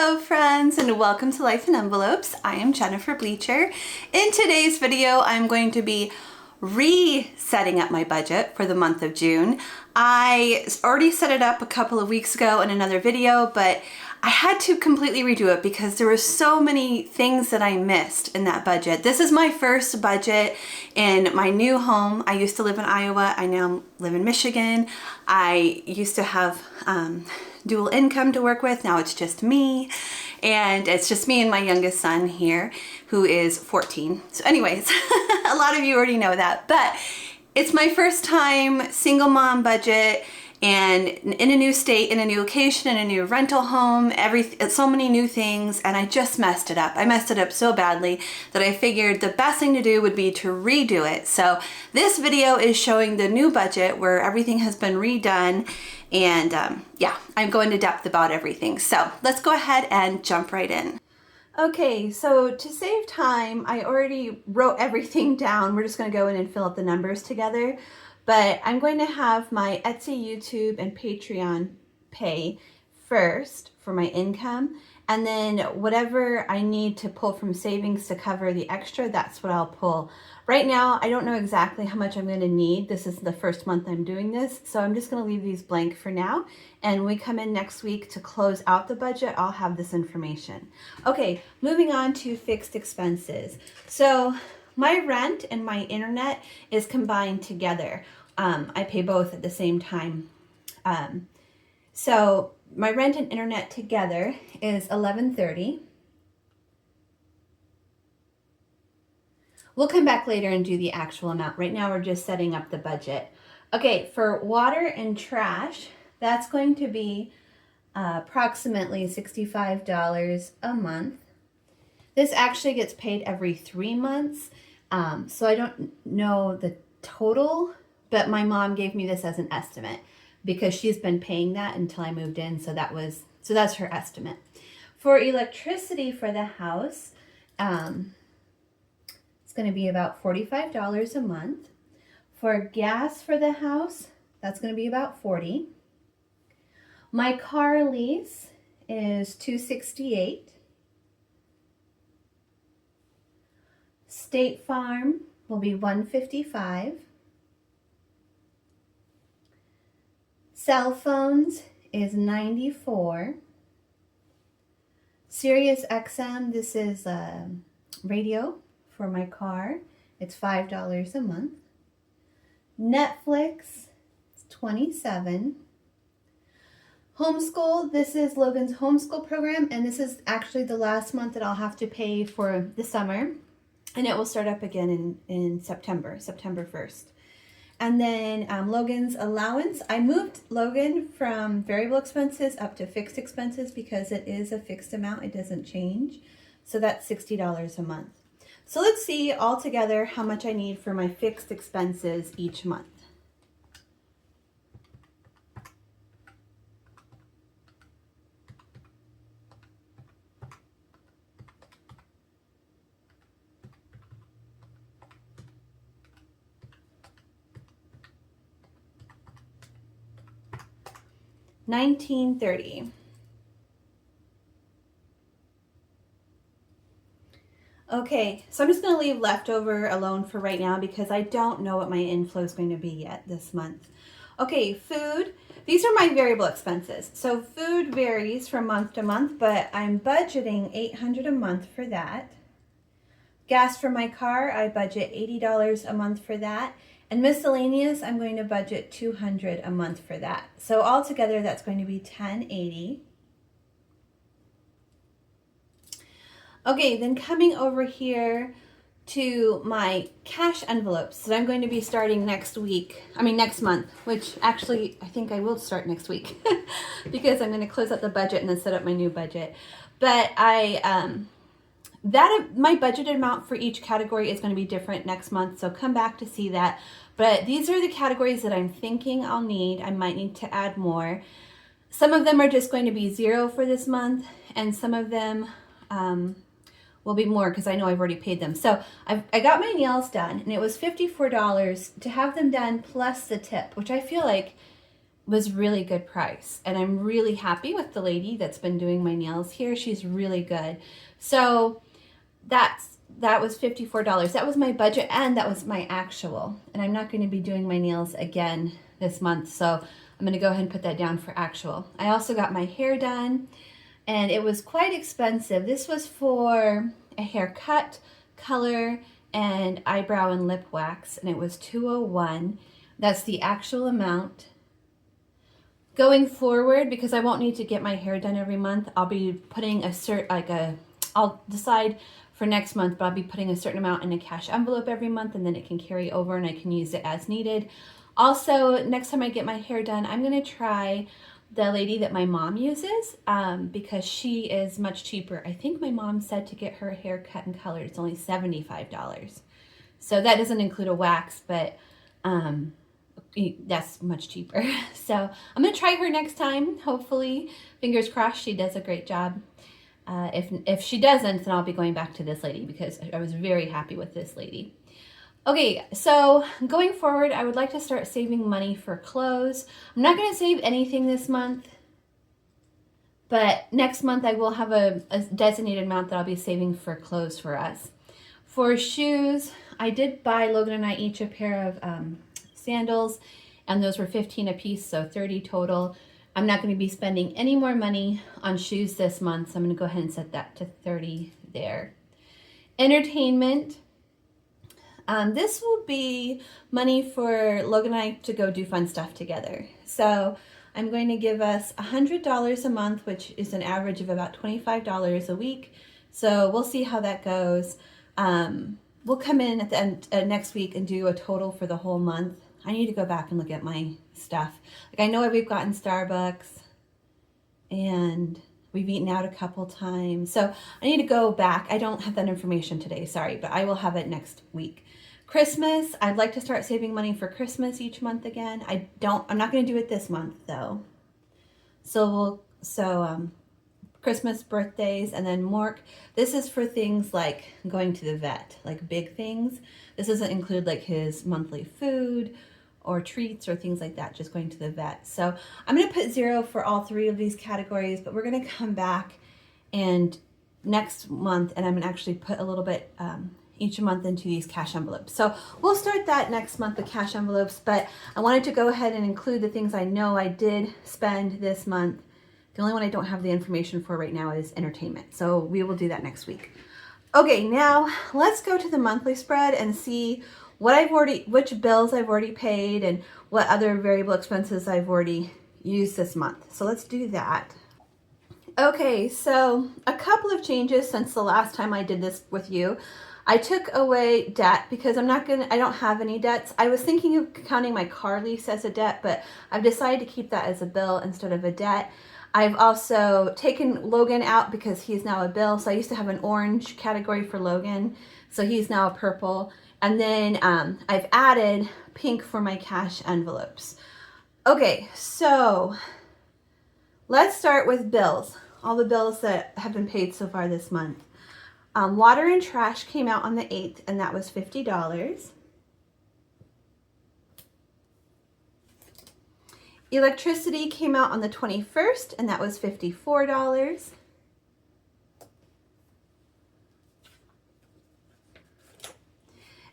Hello friends, and welcome to Life in Envelopes. I am Jennifer Bleecher. In today's video, I'm going to be resetting up my budget for the month of June. I already set it up a couple of weeks ago in another video, but I had to completely redo it because there were so many things that I missed in that budget. This is my first budget in my new home. I used to live in Iowa. I now live in Michigan. I used to have dual income to work with. Now it's just me, and it's just me and my youngest son here, who is 14. So anyways, a lot of you already know that, but it's my first time single mom budget, and in a new state, in a new location, in a new rental home, so many new things, and I just messed it up. I messed it up so badly that I figured the best thing to do would be to redo it. So this video is showing the new budget where everything has been redone, and yeah, I'm going into depth about everything. So let's go ahead and jump right in. Okay, so to save time, I already wrote everything down. We're just going to go in and fill out the numbers together. But I'm going to have my Etsy, YouTube, and Patreon pay first for my income. And then whatever I need to pull from savings to cover the extra, that's what I'll pull. Right now, I don't know exactly how much I'm going to need. This is the first month I'm doing this. So I'm just going to leave these blank for now. And when we come in next week to close out the budget, I'll have this information. Okay, moving on to fixed expenses. So my rent and my internet is combined together. I pay both at the same time. So my rent and internet together is $11.30. We'll come back later and do the actual amount. Right now we're just setting up the budget. Okay, for water and trash, that's going to be approximately $65 a month. This actually gets paid every 3 months. So I don't know the total, but my mom gave me this as an estimate because she's been paying that until I moved in. So that's her estimate. For electricity for the house, it's going to be about $45 a month. For gas for the house, that's going to be about $40. My car lease is $268. State Farm will be $155. Cell phones is $94. Sirius XM, this is radio for my car. It's $5 a month. Netflix is $27. Homeschool, this is Logan's homeschool program, and this is actually the last month that I'll have to pay for the summer. And it will start up again in September 1st. And then Logan's allowance. I moved Logan from variable expenses up to fixed expenses because it is a fixed amount. It doesn't change. So that's $60 a month. So let's see all together how much I need for my fixed expenses each month. $19.30. Okay, so I'm just going to leave leftover alone for right now because I don't know what my inflow is going to be yet this month. Okay, food. These are my variable expenses. So food varies from month to month, but I'm budgeting $800 a month for that. Gas for my car, I budget $80 a month for that. And miscellaneous, I'm going to budget $200 a month for that. So altogether, that's going to be $1080. Okay, then coming over here to my cash envelopes that I'm going to be starting next month, which actually I think I will start next week because I'm going to close out the budget and then set up my new budget. But my budgeted amount for each category is going to be different next month, so come back to see that. But these are the categories that I'm thinking I'll need. I might need to add more. Some of them are just going to be $0 for this month, and some of them will be more because I know I've already paid them. So I got my nails done, and it was $54 to have them done plus the tip, which I feel like was really good price. And I'm really happy with the lady that's been doing my nails here. She's really good. So that was $54. That was my budget and that was my actual. And I'm not going to be doing my nails again this month. So I'm going to go ahead and put that down for actual. I also got my hair done and it was quite expensive. This was for a haircut, color, and eyebrow and lip wax, and it was $201. That's the actual amount. Going forward, because I won't need to get my hair done every month, I'll be putting I'll decide for next month, but I'll be putting a certain amount in a cash envelope every month, and then it can carry over and I can use it as needed. Also, next time I get my hair done, I'm gonna try the lady that my mom uses because she is much cheaper. I think my mom said to get her hair cut and colored, it's only $75. So that doesn't include a wax, but that's much cheaper. So I'm gonna try her next time. Hopefully, fingers crossed, she does a great job. If she doesn't, then I'll be going back to this lady because I was very happy with this lady. Okay, so going forward, I would like to start saving money for clothes. I'm not going to save anything this month, but next month I will have a designated amount that I'll be saving for clothes for us. For shoes, I did buy Logan and I each a pair of sandals, and those were 15 a piece, so 30 total. I'm not going to be spending any more money on shoes this month, so I'm going to go ahead and set that to 30 there. Entertainment. This will be money for Logan and I to go do fun stuff together. So I'm going to give us $100 a month, which is an average of about $25 a week. So we'll see how that goes. We'll come in at the end next week and do a total for the whole month. I need to go back and look at my stuff. Like I know we've gotten Starbucks and we've eaten out a couple times. So I need to go back. I don't have that information today, sorry, but I will have it next week. Christmas, I'd like to start saving money for Christmas each month again. I'm not going to do it this month though. So Christmas, birthdays, and then more. This is for things like going to the vet, like big things. This doesn't include like his monthly food or treats or things like that, just going to the vet. So I'm going to put 0 for all 3 of these categories, but we're going to come back and next month, and I'm going to actually put a little bit each month into these cash envelopes. So we'll start that next month, the cash envelopes, but I wanted to go ahead and include the things I know I did spend this month. The only one I don't have the information for right now is entertainment. So we will do that next week. Okay, now let's go to the monthly spread and see which bills I've already paid and what other variable expenses I've already used this month. So let's do that. Okay, so a couple of changes since the last time I did this with you. I took away debt because I don't have any debts. I was thinking of counting my car lease as a debt, but I've decided to keep that as a bill instead of a debt. I've also taken Logan out because he's now a bill. So I used to have an orange category for Logan, so he's now a purple. And then I've added pink for my cash envelopes. Okay, so let's start with bills. All the bills that have been paid so far this month. Water and trash came out on the 8th, and that was $50. Electricity came out on the 21st, and that was $54.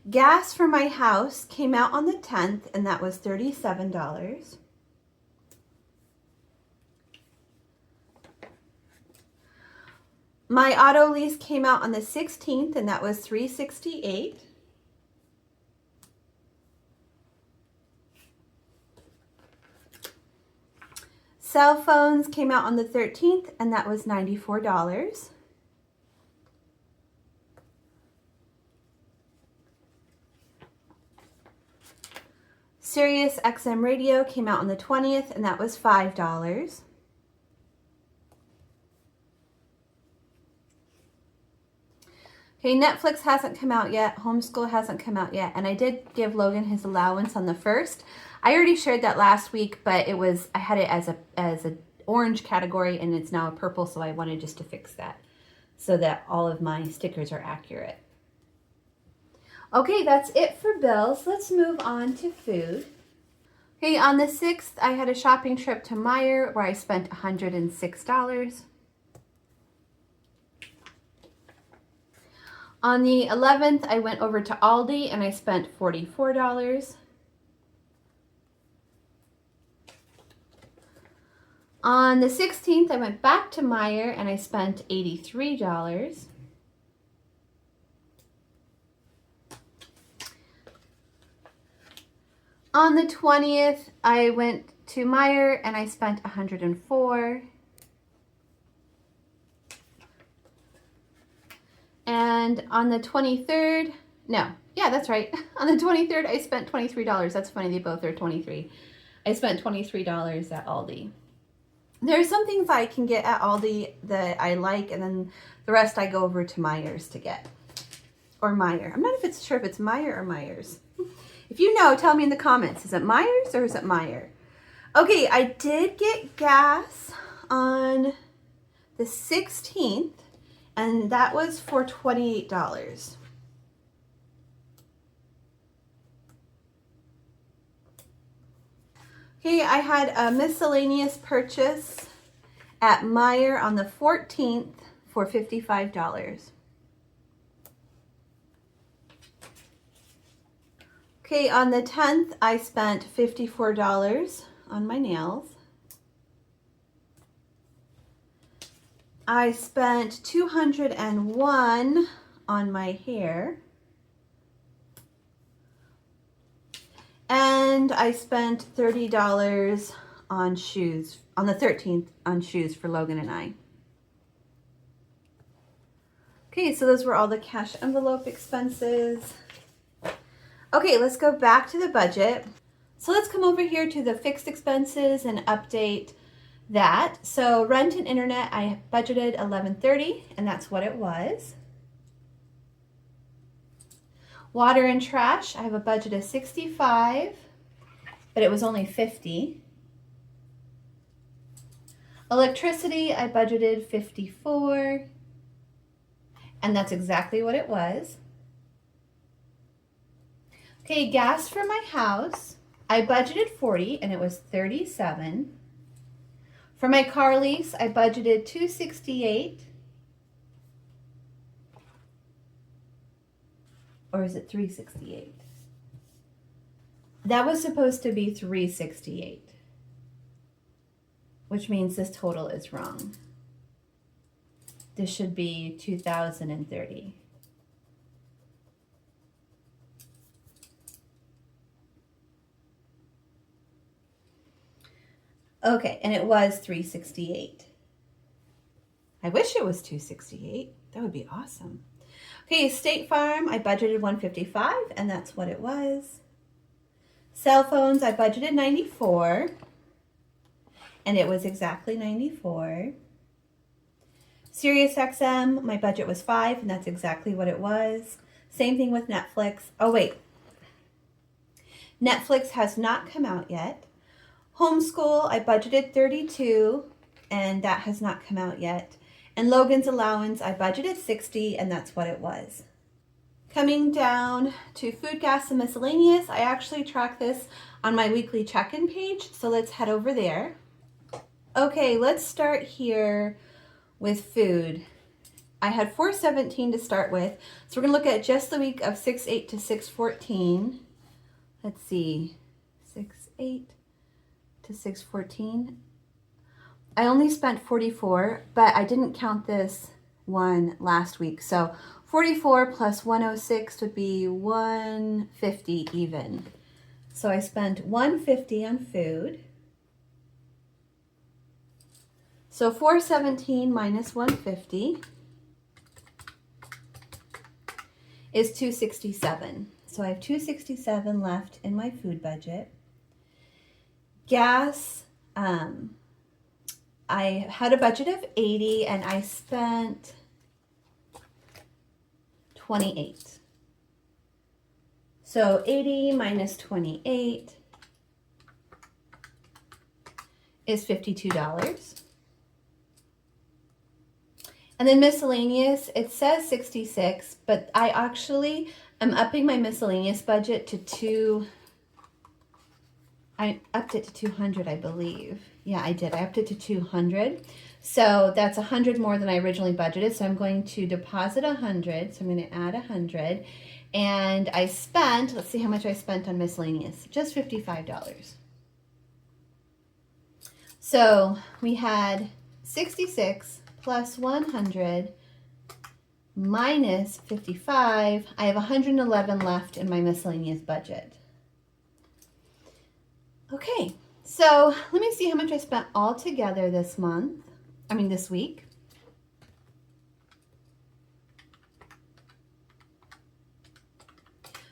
Gas for my house came out on the 10th, and that was $37. My auto lease came out on the 16th, and that was $368. Cell phones came out on the 13th, and that was $94. Sirius XM radio came out on the 20th, and that was $5. Okay, Netflix hasn't come out yet. Homeschool hasn't come out yet. And I did give Logan his allowance on the 1st. I already shared that last week, but I had it as a orange category, and it's now a purple, so I wanted just to fix that so that all of my stickers are accurate. Okay, that's it for bills. Let's move on to food. Okay, on the 6th, I had a shopping trip to Meijer where I spent $106. On the 11th, I went over to Aldi and I spent $44. On the 16th, I went back to Meijer and I spent $83. On the 20th, I went to Meijer and I spent $104. And on the 23rd, that's right. On the 23rd, I spent $23. That's funny, they both are 23. I spent $23 at Aldi. There are some things I can get at Aldi that I like, and then the rest I go over to Meijer's to get. Or Meijer. I'm not sure if it's Meijer or Meijer's. If you know, tell me in the comments. Is it Meijer's or is it Meijer? Okay, I did get gas on the 16th, and that was for $28. Okay, I had a miscellaneous purchase at Meijer on the 14th for $55. Okay, on the 10th, I spent $54 on my nails. I spent $201 on my hair. And I spent $30 on shoes, on the 13th on shoes for Logan and I. Okay, so those were all the cash envelope expenses. Okay, let's go back to the budget. So let's come over here to the fixed expenses and update that. So rent and internet, I budgeted $11.30, and that's what it was. Water and trash, I have a budget of $65, but it was only $50. Electricity, I budgeted $54, and that's exactly what it was. Okay, gas for my house, I budgeted $40, and it was $37. For my car lease, I budgeted $268. Or is it $368? That was supposed to be $368, which means this total is wrong. This should be $2,030. Okay, and it was $368. I wish it was $268. That would be awesome. Okay, State Farm, I budgeted $155, and that's what it was. Cell phones, I budgeted $94, and it was exactly $94. SiriusXM, my budget was $5, and that's exactly what it was. Same thing with Netflix. Oh, wait. Netflix has not come out yet. Homeschool, I budgeted $32, and that has not come out yet. And Logan's allowance, I budgeted $60, and that's what it was. Coming down to food, gas, and miscellaneous, I actually track this on my weekly check-in page, so let's head over there. Okay, let's start here with food. I had $417 to start with, so we're gonna look at just the week of 6/8 to 6/14. Let's see, 6/8 to 6/14. I only spent $44, but I didn't count this one last week. So 44 plus 106 would be $150 even. So I spent $150 on food. So $417 minus $150 is $267. So I have $267 left in my food budget. Gas, I had a budget of $80 and I spent $28. So $80 minus $28 is $52. And then miscellaneous, it says $66, but I actually am upping my miscellaneous budget to I upped it to 200, I believe. Yeah, I did. I upped it to 200. So that's 100 more than I originally budgeted. So I'm going to deposit 100. So I'm going to add 100. And I spent, let's see how much I spent on miscellaneous. Just $55. So we had 66 plus 100 minus 55. I have 111 left in my miscellaneous budget. Okay, so let me see how much I spent all together this week.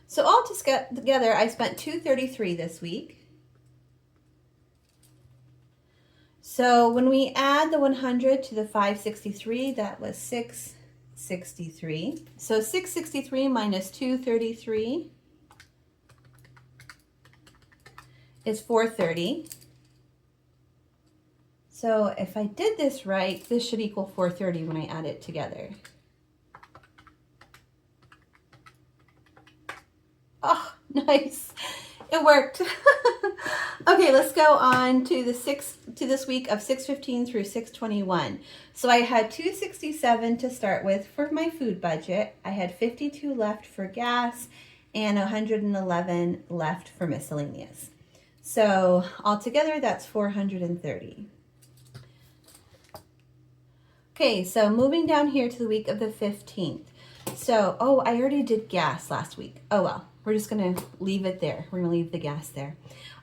So all together, I spent $233 this week. So when we add the 100 to the 563, that was 663. So 663 minus 233 is 430. So if I did this right, this should equal 430 when I add it together. Oh, nice. It worked. Okay, let's go on to this week of 6/15 through 6/21. So I had 267 to start with for my food budget. I had 52 left for gas and 111 left for miscellaneous. So altogether, that's 430. Okay, so moving down here to the week of the 15th. So, oh, I already did gas last week. Oh, well, we're just going to leave it there. We're going to leave the gas there.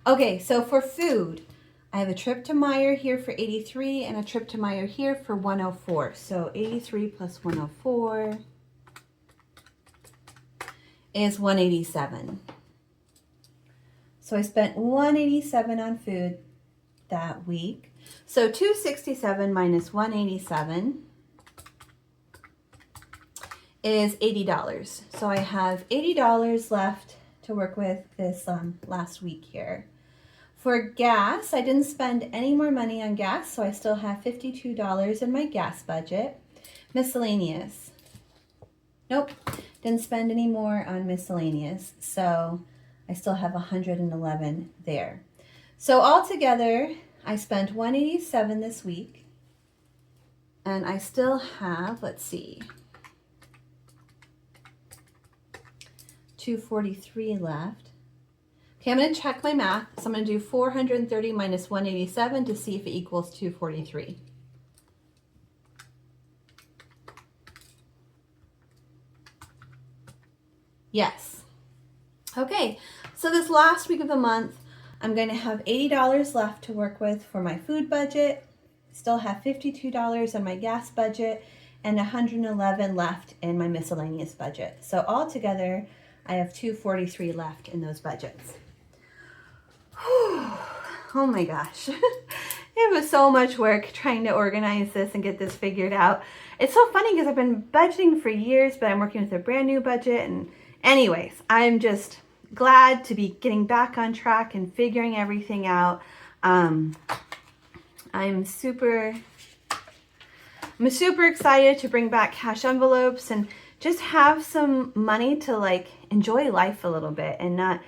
Okay, so for food, I have a trip to Meijer here for 83 and a trip to Meijer here for 104. So 83 plus 104 is 187. So I spent 187 on food that week. So 267 minus 187 is $80. So I have $80 left to work with this last week here. For gas, I didn't spend any more money on gas, so I still have $52 in my gas budget. Miscellaneous. Nope, didn't spend any more on miscellaneous, so I still have 111 there. So altogether, I spent 187 this week, and I still have, let's see, 243 left. Okay, I'm going to check my math. So I'm going to do 430 minus 187 to see if it equals 243. Yes. Okay, so this last week of the month, I'm going to have $80 left to work with for my food budget. Still have $52 on my gas budget and 111 left in my miscellaneous budget. So altogether, I have 243 left in those budgets. Oh my gosh. It was so much work trying to organize this and get this figured out. It's so funny because I've been budgeting for years, but I'm working with a brand new budget. And anyways, I'm just glad to be getting back on track and figuring everything out. I'm super excited to bring back cash envelopes and just have some money to like enjoy life a little bit and not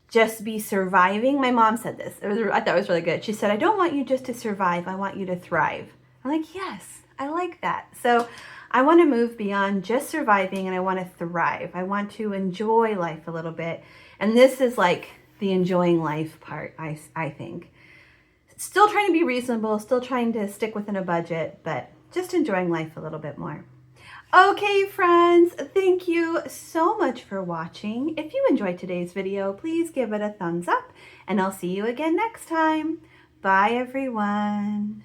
just be surviving. My mom said this. I thought it was really good. She said, I don't want you just to survive. I want you to thrive. I'm like, yes, I like that. So I want to move beyond just surviving and I want to thrive. I want to enjoy life a little bit. And this is like the enjoying life part, I think. Still trying to be reasonable, still trying to stick within a budget, but just enjoying life a little bit more. Okay, friends, thank you so much for watching. If you enjoyed today's video, please give it a thumbs up, and I'll see you again next time. Bye, everyone.